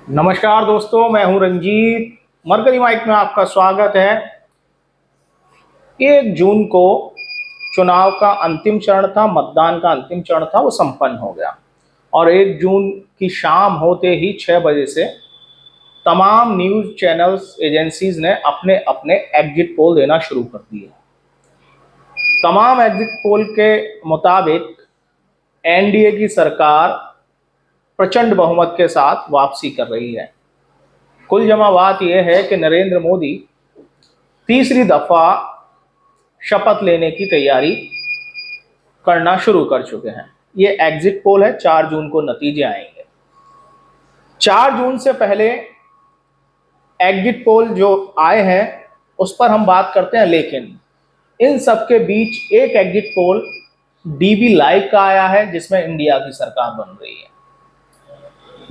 नमस्कार दोस्तों, मैं हूं रंजीत। मरकरी माइक में आपका स्वागत है। 1 जून को चुनाव का अंतिम चरण था, मतदान का अंतिम चरण था, वो संपन्न हो गया। और 1 जून की शाम होते ही 6 बजे से तमाम न्यूज चैनल्स एजेंसीज ने अपने अपने एग्जिट पोल देना शुरू कर दिए। तमाम एग्जिट पोल के मुताबिक एनडीए की सरकार प्रचंड बहुमत के साथ वापसी कर रही है। कुल जमा बात यह है कि नरेंद्र मोदी तीसरी दफा शपथ लेने की तैयारी करना शुरू कर चुके हैं। ये एग्जिट पोल है, 4 जून को नतीजे आएंगे। 4 जून से पहले एग्जिट पोल जो आए हैं उस पर हम बात करते हैं, लेकिन इन सब के बीच एक एग्जिट पोल डीबी लाइव का आया है जिसमें इंडिया की सरकार बन रही है।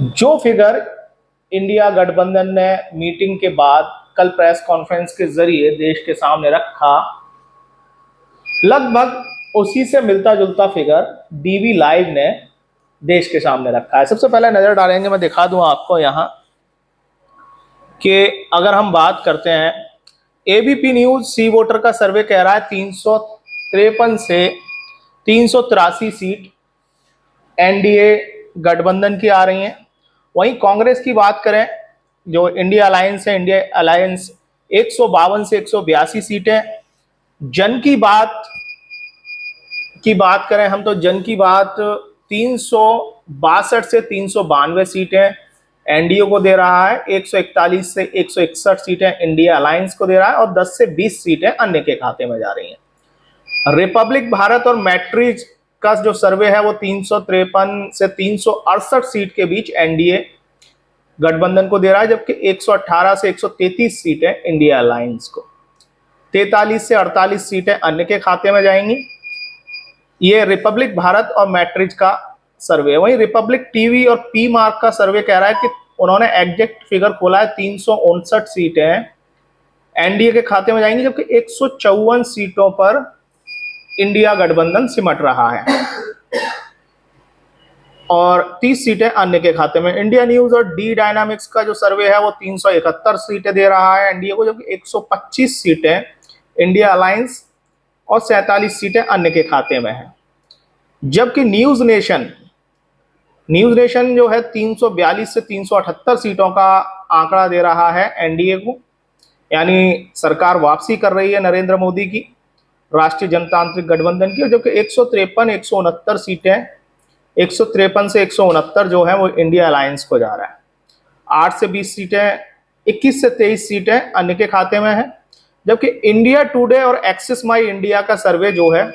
जो फिगर इंडिया गठबंधन ने मीटिंग के बाद कल प्रेस कॉन्फ्रेंस के जरिए देश के सामने रखा, लगभग उसी से मिलता जुलता फिगर डीवी लाइव ने देश के सामने रखा है। सबसे पहले नजर डालेंगे, मैं दिखा दूं आपको यहां कि अगर हम बात करते हैं, एबीपी न्यूज सी वोटर का सर्वे कह रहा है 353 से 383 सीट एनडीए गठबंधन की आ रही हैं। वहीं कांग्रेस की बात करें, जो इंडिया अलायंस है, इंडिया अलायंस 152 से 182 सीटें। जन की बात करें हम, तो जन की बात 362 से 392 सीटें एनडीए को दे रहा है, 141 से 161 सीटें इंडिया अलायंस को दे रहा है और 10 से 20 सीटें अन्य के खाते में जा रही हैं। रिपब्लिक भारत और मैट्रिज का जो सर्वे है वो 353 से 368 सीट के बीच एनडीए गठबंधन को दे रहा है, जबकि 118 से 133 सीटें इंडिया अलायंस को, 43 से 48 सीटें अन्य के खाते में जाएंगी। ये रिपब्लिक भारत और मैट्रिज का सर्वे। वहीं रिपब्लिक टीवी और पी मार्क का सर्वे कह रहा है कि उन्होंने एग्जैक्ट फिगर खोला है, 359 सीटें एनडीए के खाते में जाएंगी, जबकि 154 सीटों पर इंडिया गठबंधन सिमट रहा है और 30 सीटें अन्य के खाते में। इंडिया न्यूज और डी डायनामिक्स का जो सर्वे है वो 371 सीटें दे रहा है एनडीए को, जबकि 125 सीटें इंडिया अलायंस और 47 सीटें अन्य के खाते में हैं। जबकि न्यूज नेशन जो है 342 से 378 सीटों का आंकड़ा दे रहा है एनडीए को, यानी सरकार वापसी कर रही है नरेंद्र मोदी की, राष्ट्रीय जनतांत्रिक गठबंधन की। जबकि 153 169 सीटें, 153 से 169 जो है वो इंडिया अलायंस को जा रहा है। 8 से 20 सीटें, 21 से 23 सीटें अन्य के खाते में है। जबकि इंडिया टुडे और एक्सिस माई इंडिया का सर्वे जो है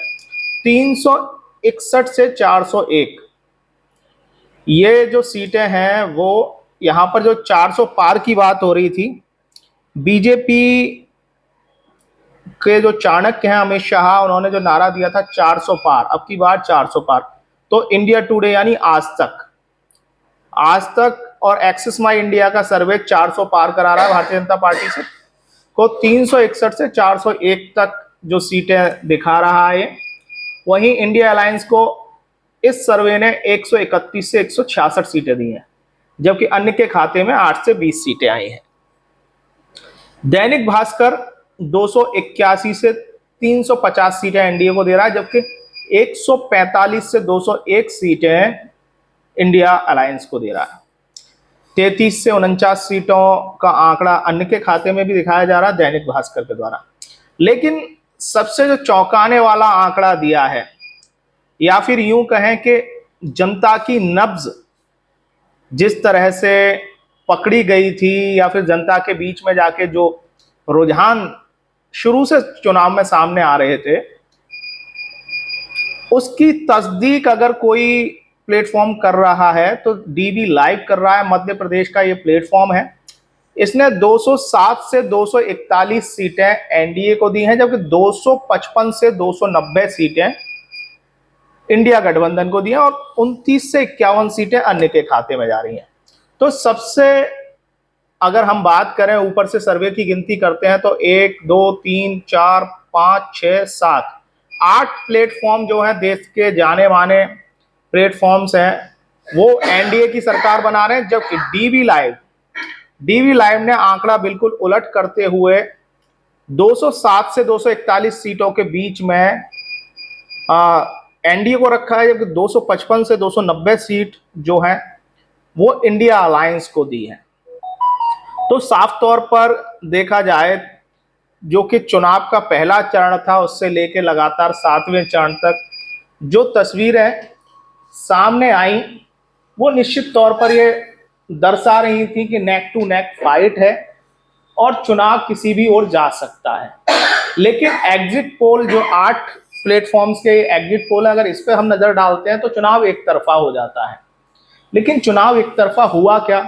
361 से 401, ये जो सीटें हैं वो यहां पर जो 400 पार की बात हो रही थी, बीजेपी के जो चाणक्य हैं अमित शाह, उन्होंने जो नारा दिया था 400 पार, अब की बार 400 पार, तो इंडिया टुडे यानी आज तक और एक्सिस माई इंडिया का सर्वे 400 पार करा रहा है भारतीय जनता पार्टी से को, 361 से 401 तक जो सीटें दिखा रहा है। वहीं इंडिया अलायंस को इस सर्वे ने 131 से 166 सीटें दी हैं, जबकि अन्य के खाते में 8 से 20 सीटें आई हैं। दैनिक भास्कर 281 से 350 सीटें एनडीए को दे रहा है, जबकि 145 से 201 सीटें इंडिया अलायंस को दे रहा है। 33 से 49 सीटों का आंकड़ा अन्य के खाते में भी दिखाया जा रहा है दैनिक भास्कर के द्वारा। लेकिन सबसे जो चौंकाने वाला आंकड़ा दिया है, या फिर यूं कहें कि जनता की नब्ज जिस तरह से पकड़ी गई थी, या फिर जनता के बीच में जाके जो रुझान शुरू से चुनाव में सामने आ रहे थे, उसकी तस्दीक अगर कोई प्लेटफॉर्म कर रहा है तो डीबी लाइव कर रहा है। मध्य प्रदेश का ये प्लेटफॉर्म है। इसने 207 से 241 सीटें एनडीए को दी हैं, जबकि 255 से 290 सीटें इंडिया गठबंधन को दी हैं और 29 से 51 सीटें अन्य के खाते में जा रही हैं। तो सबसे अगर हम बात करें, ऊपर से सर्वे की गिनती करते हैं तो 1 2 3 4 5 6 7 8 प्लेटफॉर्म जो है देश के जाने माने प्लेटफॉर्म्स हैं, वो एनडीए की सरकार बना रहे हैं। जबकि डीबी लाइव डीवी लाइव ने आंकड़ा बिल्कुल उलट करते हुए 207 से 241 सीटों के बीच में एनडीए को रखा है, जबकि 255 से 290 सीट जो है वो इंडिया अलायंस को दी है। तो साफ तौर पर देखा जाए, जो कि चुनाव का पहला चरण था उससे लेकर लगातार 7वें चरण तक जो तस्वीरें सामने आई वो निश्चित तौर पर ये दर्शा रही थी कि नेक टू नेक फाइट है और चुनाव किसी भी ओर जा सकता है। लेकिन एग्जिट पोल, जो 8 प्लेटफॉर्म्स के एग्जिट पोल, अगर इस पर हम नजर डालते हैं तो चुनाव एक तरफा हो जाता है। लेकिन चुनाव एक तरफा हुआ क्या,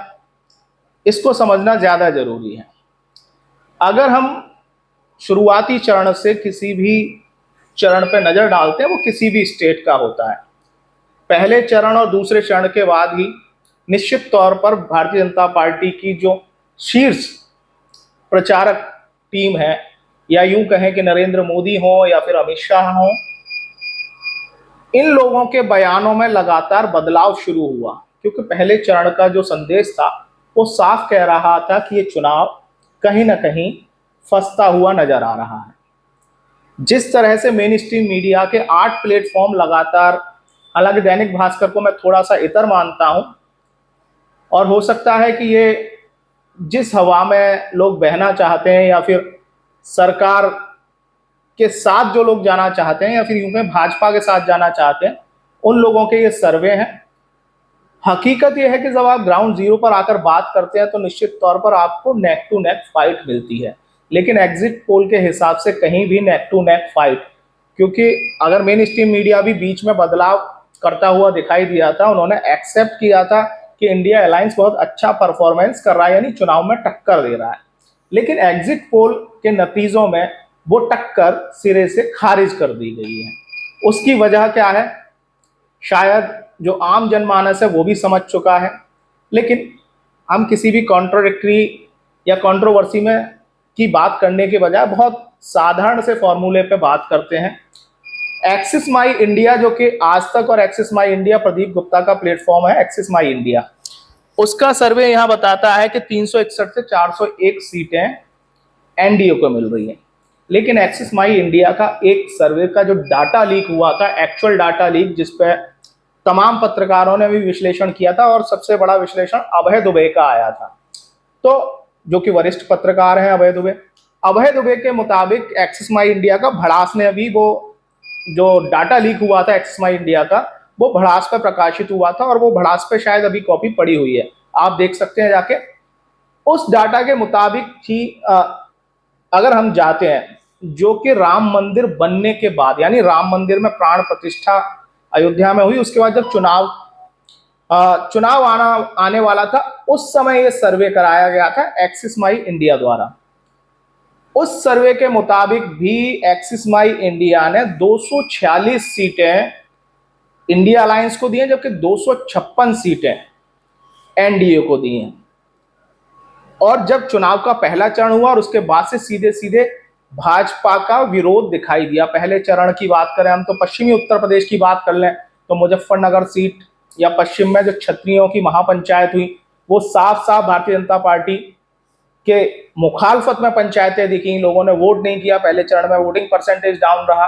इसको समझना ज्यादा जरूरी है। अगर हम शुरुआती चरण से किसी भी चरण पर नजर डालते हैं, वो किसी भी स्टेट का होता है, पहले चरण और दूसरे चरण के बाद ही निश्चित तौर पर भारतीय जनता पार्टी की जो शीर्ष प्रचारक टीम है, या यूं कहें कि नरेंद्र मोदी हो या फिर अमित शाह हो, इन लोगों के बयानों में लगातार बदलाव शुरू हुआ। क्योंकि पहले चरण का जो संदेश था वो साफ कह रहा था कि ये चुनाव कहीं ना कहीं फंसता हुआ नजर आ रहा है। जिस तरह से मेन स्ट्रीम मीडिया के 8 प्लेटफॉर्म लगातार, हालांकि दैनिक भास्कर को मैं थोड़ा सा इतर मानता हूं, और हो सकता है कि ये जिस हवा में लोग बहना चाहते हैं या फिर सरकार के साथ जो लोग जाना चाहते हैं या फिर यूं कहें भाजपा के साथ जाना चाहते हैं, उन लोगों के ये सर्वे हैं। हकीकत यह है कि जब आप ग्राउंड जीरो पर आकर बात करते हैं तो निश्चित तौर पर आपको नेक टू नेक फाइट मिलती है। लेकिन एग्जिट पोल के हिसाब से कहीं भी नेक टू नेक फाइट, क्योंकि अगर मेन स्ट्रीम मीडिया भी बीच में बदलाव करता हुआ दिखाई दिया था, उन्होंने एक्सेप्ट किया था कि इंडिया अलायंस बहुत अच्छा परफॉर्मेंस कर रहा है, यानी चुनाव में टक्कर दे रहा है। लेकिन एग्जिट पोल के नतीजों में वो टक्कर सिरे से खारिज कर दी गई है। उसकी वजह क्या है, शायद जो आम जनमानस है वो भी समझ चुका है। लेकिन हम किसी भी कॉन्ट्रोडिक्टरी या कंट्रोवर्सी में की बात करने के बजाय बहुत साधारण से फॉर्मूले पे बात करते हैं। एक्सिस माई इंडिया, जो कि आज तक और एक्सिस माई इंडिया प्रदीप गुप्ता का प्लेटफॉर्म है, एक्सिस माई इंडिया, उसका सर्वे यहां बताता है कि 361 से 401 सीटें एनडीए को मिल रही है। लेकिन एक्सिस माई इंडिया का एक सर्वे का जो डाटा लीक हुआ था, एक्चुअल डाटा लीक, जिस पे तमाम पत्रकारों ने भी विश्लेषण किया था और सबसे बड़ा विश्लेषण अभय दुबे का आया था, तो जो कि वरिष्ठ पत्रकार हैं अभय दुबे के मुताबिक एक्सिस माई इंडिया का भड़ास ने अभी वो जो डाटा लीक हुआ था एक्सिस माई इंडिया का, वो भड़ास पर प्रकाशित हुआ था और वो भड़ास पे शायद अभी कॉपी पड़ी हुई है, आप देख सकते हैं जाके। उस डाटा के मुताबिक ही अगर हम जाते हैं, जो कि राम मंदिर बनने के बाद, यानी राम मंदिर में प्राण प्रतिष्ठा अयोध्या में हुई, उसके बाद जब चुनाव आने वाला था, उस समय यह सर्वे कराया गया था एक्सिस माई इंडिया द्वारा। उस सर्वे के मुताबिक भी एक्सिस माई इंडिया ने 246 सीटें इंडिया अलायंस को दी हैं, जबकि 256 सीटें एनडीए को दी हैं। और जब चुनाव का पहला चरण हुआ और उसके बाद से सीधे सीधे भाजपा का विरोध दिखाई दिया। पहले चरण की बात करें हम तो पश्चिमी उत्तर प्रदेश की बात कर लें तो मुजफ्फरनगर सीट या पश्चिम में जो क्षत्रियों की महापंचायत हुई, वो साफ साफ भारतीय जनता पार्टी के मुखालफत में पंचायतें दिखी, लोगों ने वोट नहीं किया। पहले चरण में वोटिंग परसेंटेज डाउन रहा।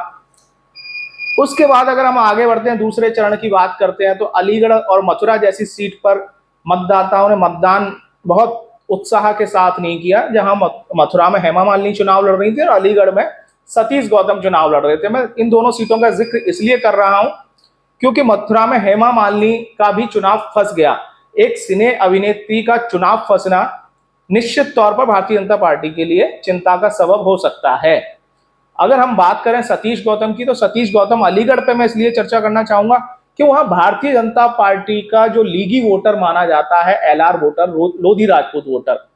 उसके बाद अगर हम आगे बढ़ते हैं, दूसरे चरण की बात करते हैं, तो अलीगढ़ और मथुरा जैसी सीट पर मतदाताओं ने मतदान बहुत उत्साह के साथ नहीं किया, जहां मथुरा में हेमा मालिनी चुनाव लड़ रही थी और अलीगढ़ में सतीश गौतम चुनाव लड़ रहे थे। मैं इन दोनों सीटों का जिक्र इसलिए कर रहा हूं क्योंकि मथुरा में हेमा मालिनी का भी चुनाव फंस गया। एक सिने अभिनेत्री का चुनाव फंसना निश्चित तौर पर भारतीय जनता पार्टी के लिए चिंता का सबब हो सकता है। अगर हम बात करें सतीश गौतम की, तो सतीश गौतम अलीगढ़ पे मैं इसलिए चर्चा करना चाहूंगा कि वहां भारतीय जनता पार्टी का जो लीगी वोटर माना जाता है, LR voter, Lodhi Rajput voter,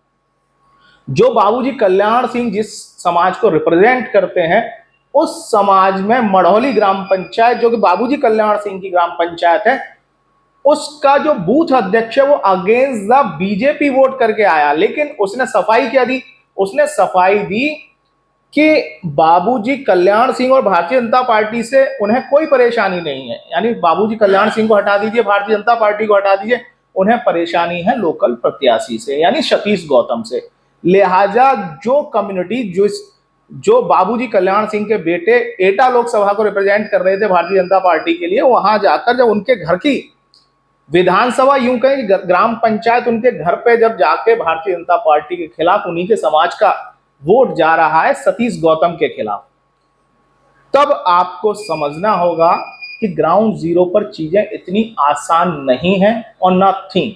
जो बाबूजी कल्याण सिंह जिस समाज को रिप्रेजेंट करते हैं, उस समाज में मढ़ौली ग्राम पंचायत, जो कि बाबूजी कल्याण सिंह की ग्राम पंचायत है, उसका जो बूथ अध्यक्ष है वो अगेंस्ट द बीजेपी वोट करके आया। लेकिन उसने सफाई क्या दी? उसने सफाई दी कि बाबूजी कल्याण सिंह और भारतीय जनता पार्टी से उन्हें कोई परेशानी नहीं है। यानी बाबूजी कल्याण सिंह को हटा दीजिए, भारतीय जनता पार्टी को हटा दीजिए, उन्हें परेशानी है लोकल प्रत्याशी से यानी सतीश गौतम से। लिहाजा जो कम्युनिटी जो बाबूजी कल्याण सिंह के बेटे एटा लोकसभा को रिप्रेजेंट कर रहे थे भारतीय जनता पार्टी के लिए, वहां जाकर जब उनके घर की विधानसभा, यूं कहें ग्राम पंचायत उनके घर पे जब जाके भारतीय जनता पार्टी के खिलाफ उन्हीं के समाज का वोट जा रहा है सतीश गौतम के खिलाफ, तब आपको समझना होगा कि ग्राउंड जीरो पर चीजें इतनी आसान नहीं हैं और न थी।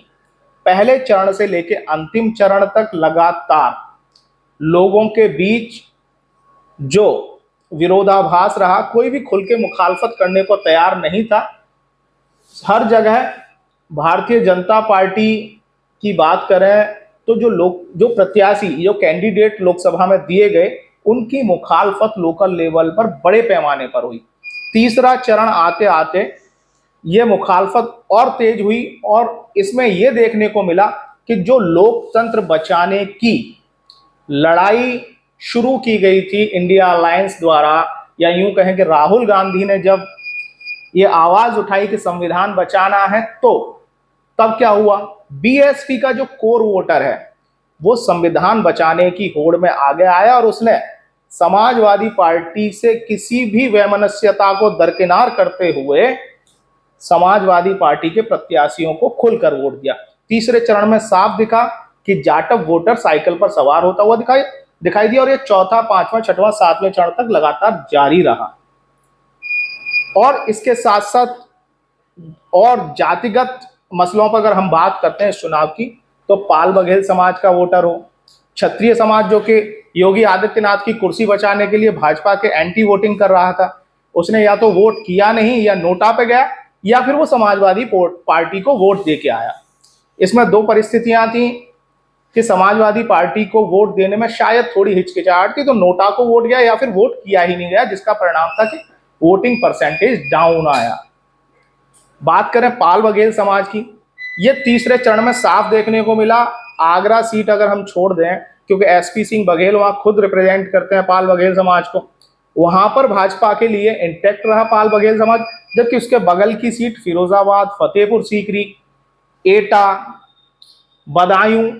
पहले चरण से लेकर अंतिम चरण तक लगातार लोगों के बीच जो विरोधाभास रहा, कोई भी खुल के मुखालफत करने को तैयार नहीं था। हर जगह भारतीय जनता पार्टी की बात करें तो जो प्रत्याशी, जो कैंडिडेट लोकसभा में दिए गए, उनकी मुखालफत लोकल लेवल पर बड़े पैमाने पर हुई। तीसरा चरण आते आते ये मुखालफत और तेज हुई और इसमें यह देखने को मिला कि जो लोकतंत्र बचाने की लड़ाई शुरू की गई थी इंडिया अलायंस द्वारा, या यूं कहें कि राहुल गांधी ने जब ये आवाज उठाई कि संविधान बचाना है, तो तब क्या हुआ, बीएसपी का जो कोर वोटर है वो संविधान बचाने की होड़ में आगे आया और उसने समाजवादी पार्टी से किसी भी वैमनस्यता को दरकिनार करते हुए समाजवादी पार्टी के प्रत्याशियों को खुलकर वोट दिया। तीसरे चरण में साफ दिखा कि जाटव वोटर साइकिल पर सवार होता हुआ दिखाई दिया और ये चौथा, पांचवा, छठवां, सातवें चरण तक लगातार जारी रहा। और इसके साथ साथ और जातिगत मसलों पर अगर हम बात करते हैं इस चुनाव की, तो पाल बघेल समाज का वोटर हो, क्षत्रिय समाज जो कि योगी आदित्यनाथ की कुर्सी बचाने के लिए भाजपा के एंटी वोटिंग कर रहा था, उसने या तो वोट किया नहीं या नोटा पे गया, या फिर वो समाजवादी पार्टी को वोट दे के आया। इसमें दो परिस्थितियां थी कि समाजवादी पार्टी को वोट देने में शायद थोड़ी हिचकिचाहट थी, तो नोटा को वोट गया या फिर वोट किया ही नहीं गया, जिसका परिणाम था कि वोटिंग परसेंटेज डाउन आया। बात करें पाल बघेल समाज की, ये तीसरे चरण में साफ देखने को मिला। आगरा सीट अगर हम छोड़ दें, क्योंकि एसपी सिंह बघेल वहां खुद रिप्रेजेंट करते हैं पाल बघेल समाज को, वहां पर भाजपा के लिए इंटैक्ट रहा पाल बघेल समाज, जबकि उसके बगल की सीट फिरोजाबाद, फतेहपुर सीकरी, एटा, बदायूं,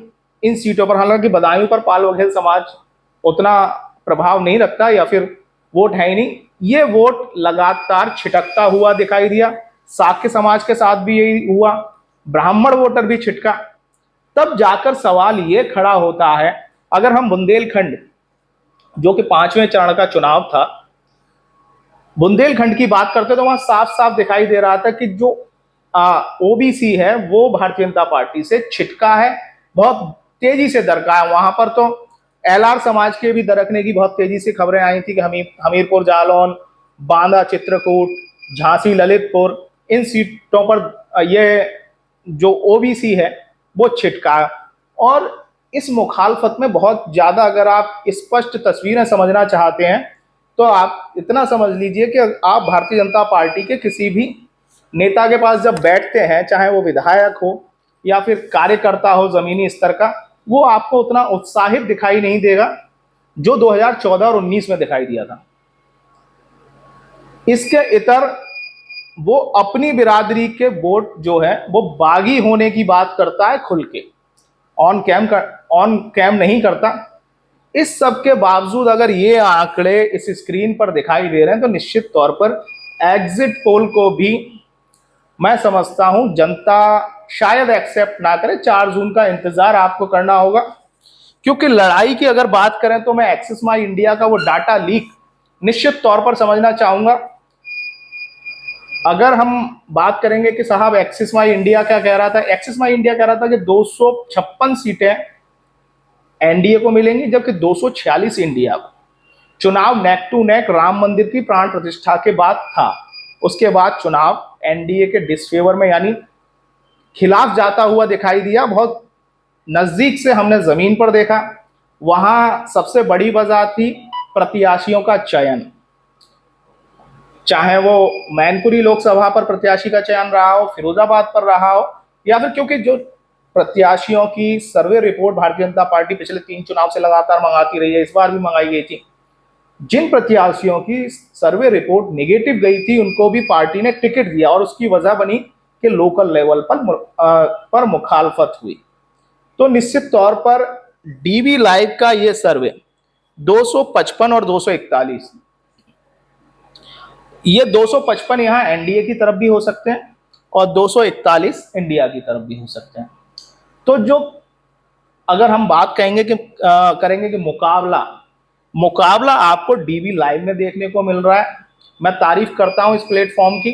इन सीटों पर, हालांकि बदायूं पर पाल बघेल समाज उतना प्रभाव नहीं रखता या फिर वोट है ही नहीं, ये वोट लगातार छिटकता हुआ दिखाई दिया। साक्य समाज के साथ भी यही हुआ, ब्राह्मण वोटर भी छिटका। तब जाकर सवाल ये खड़ा होता है, अगर हम बुंदेलखंड, जो कि पांचवें चरण का चुनाव था, बुंदेलखंड की बात करते तो वहां साफ साफ दिखाई दे रहा था कि जो ओबीसी है वो भारतीय जनता पार्टी से छिटका है, बहुत तेजी से दरका है। वहां पर तो एलआर समाज के भी दरकने की बहुत तेजी से खबरें आई थी कि हमीरपुर जालौन, बांदा चित्रकूट, झांसी ललितपुर, इन सीटों पर ये जो ओबीसी है वो छिटका। और इस मुखालफत में बहुत ज्यादा अगर आप स्पष्ट तस्वीरें समझना चाहते हैं तो आप इतना समझ लीजिए कि आप भारतीय जनता पार्टी के किसी भी नेता के पास जब बैठते हैं, चाहे वो विधायक हो या फिर कार्यकर्ता हो जमीनी स्तर का, वो आपको उतना उत्साहित दिखाई नहीं देगा जो 2014 और 19 में दिखाई दिया था। इसके इतर वो अपनी बिरादरी के वोट जो है वो बागी होने की बात करता है खुल के, ऑन कैम नहीं करता। इस सब के बावजूद अगर ये आंकड़े इस स्क्रीन पर दिखाई दे रहे हैं तो निश्चित तौर पर एग्जिट पोल को भी मैं समझता हूं जनता शायद एक्सेप्ट ना करे। 4 जून का इंतजार आपको करना होगा, क्योंकि लड़ाई की अगर बात करें तो मैं एक्सिस माई इंडिया का वो डाटा लीक निश्चित तौर पर समझना चाहूंगा। अगर हम बात करेंगे कि साहब एक्सिस माई इंडिया क्या कह रहा था, एक्सिस माई इंडिया कह रहा था कि 256 सीटें एनडीए को मिलेंगी, जबकि 246 इंडिया को। चुनाव नेक टू नेक राम मंदिर की प्राण प्रतिष्ठा के बाद था। उसके बाद चुनाव एनडीए के डिसफेवर में यानी खिलाफ जाता हुआ दिखाई दिया। बहुत नजदीक से हमने जमीन पर देखा। वहां सबसे बड़ी वजह थी प्रत्याशियों का चयन, चाहे वो मैनपुरी लोकसभा पर प्रत्याशी का चयन रहा हो, फिरोजाबाद पर रहा हो, या फिर क्योंकि जो प्रत्याशियों की survey report Bharatiya Janata party पिछले 3 चुनाव से लगातार मंगाती रही है, इस बार भी मंगाई गई थी। जिन प्रत्याशियों की सर्वे रिपोर्ट नेगेटिव गई थी उनको भी पार्टी ने टिकट दिया और उसकी वजह बनी के लोकल लेवल पर मुखालफत हुई। तो निश्चित तौर पर डीवी लाइव का ये सर्वे 255 और 241, ये 255 यहाँ एनडीए की तरफ भी हो सकते हैं और 241 इंडिया की तरफ भी हो सकते हैं। तो जो अगर हम बात करेंगे कि मुकाबला मुकाबला आपको डीवी लाइव में देखने को मिल रहा है। मैं तारीफ करता हूं इस प्लेटफॉर्म की,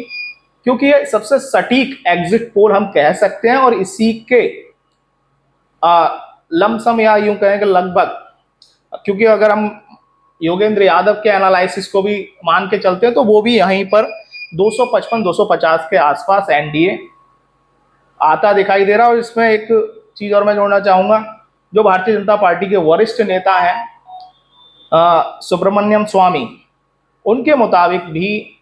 क्योंकि ये सबसे सटीक एग्जिट पोल हम कह सकते हैं और इसी के लमसम या यूं कहें कि लगभग, क्योंकि अगर हम योगेंद्र यादव के एनालिसिस को भी मान के चलते हैं तो वो भी यहीं पर 255-250 के आसपास एनडीए आता दिखाई दे रहा है। और इसमें एक चीज और मैं जोड़ना चाहूंगा, जो भारतीय जनता पार्टी के वरिष्ठ नेता हैं सुब्रमण्यम स्वामी, उनके मुताबिक भी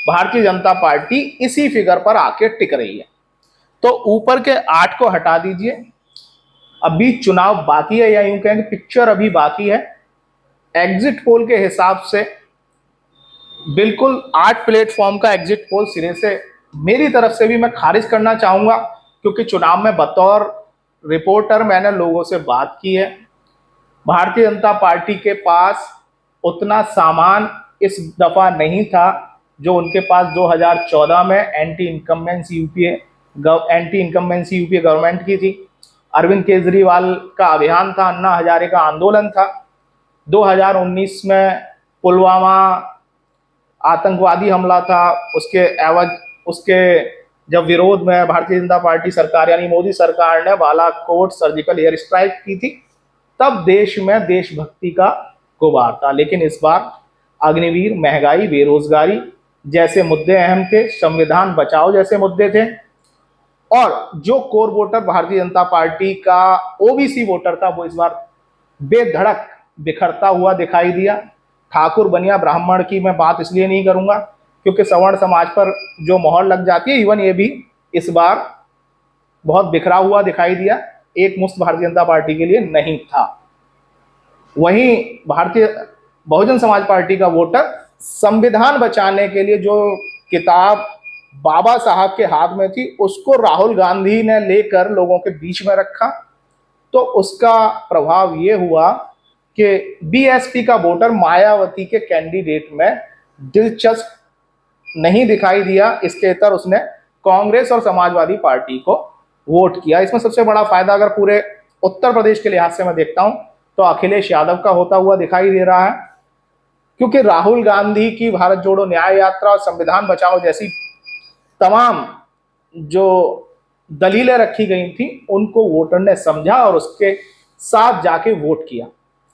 भारतीय जनता पार्टी इसी फिगर पर आके टिक रही है। तो ऊपर के 8 को हटा दीजिए, अभी चुनाव बाकी है, या यूं कहें कि पिक्चर अभी बाकी है। एग्जिट पोल के हिसाब से बिल्कुल 8 प्लेटफॉर्म का एग्जिट पोल सिरे से मेरी तरफ से भी मैं खारिज करना चाहूंगा, क्योंकि चुनाव में बतौर रिपोर्टर मैंने लोगों से बात की है। भारतीय जनता पार्टी के पास उतना सामान इस दफा नहीं था जो उनके पास 2014 में एंटी इनकम्बेंसी यूपीए गवर्नमेंट की थी। अरविंद केजरीवाल का अभियान था, अन्ना हजारे का आंदोलन था। 2019 में पुलवामा आतंकवादी हमला था, उसके जब विरोध में भारतीय जनता पार्टी सरकार यानी मोदी सरकार ने बालाकोट सर्जिकल एयर स्ट्राइक की थी, तब देश में देशभक्ति का गुबार था। लेकिन इस बार अग्निवीर, महंगाई, बेरोजगारी जैसे मुद्दे अहम थे, संविधान बचाओ जैसे मुद्दे थे, और जो core voter Bharatiya Janata party का ओबीसी वोटर था वो इस बार बेधड़क बिखरता हुआ दिखाई दिया। ठाकुर बनिया ब्राह्मण की मैं बात इसलिए नहीं करूंगा क्योंकि सवर्ण समाज पर जो मोहर लग जाती है, इवन ये भी इस बार बहुत बिखरा हुआ दिखाई दिया, एक मुश्त भारतीय जनता पार्टी के लिए नहीं था। वहीं भारतीय बहुजन समाज पार्टी का वोटर संविधान बचाने के लिए जो किताब बाबा साहब के हाथ में थी उसको राहुल गांधी ने लेकर लोगों के बीच में रखा, तो उसका प्रभाव ये हुआ कि बीएसपी का वोटर मायावती के कैंडिडेट में दिलचस्प नहीं दिखाई दिया। इसके इतर उसने कांग्रेस और समाजवादी पार्टी को वोट किया। इसमें सबसे बड़ा फायदा अगर पूरे उत्तर प्रदेश के लिहाज से मैं देखता हूं तो अखिलेश यादव का होता हुआ दिखाई दे रहा है, क्योंकि राहुल गांधी की भारत जोड़ो न्याय यात्रा और संविधान बचाओ जैसी तमाम जो दलीलें रखी गई थी उनको वोटर ने समझा और उसके साथ जाके वोट किया।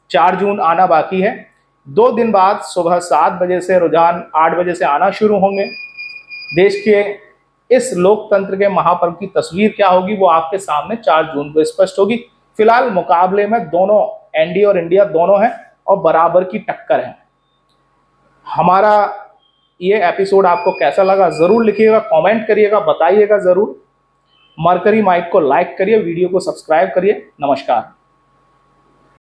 4 जून आना बाकी है। 2 दिन बाद सुबह 7 बजे से रुझान 8 बजे से आना शुरू होंगे। देश के इस लोकतंत्र के महापर्व की तस्वीर क्या होगी वो आपके सामने 4 जून को स्पष्ट होगी। फिलहाल मुकाबले में दोनों एनडीए और इंडिया दोनों हैं और बराबर की टक्कर है। हमारा ये एपिसोड आपको कैसा लगा जरूर लिखिएगा, कमेंट करिएगा, बताइएगा जरूर। मरकरी माइक को लाइक करिए, वीडियो को सब्सक्राइब करिए। नमस्कार।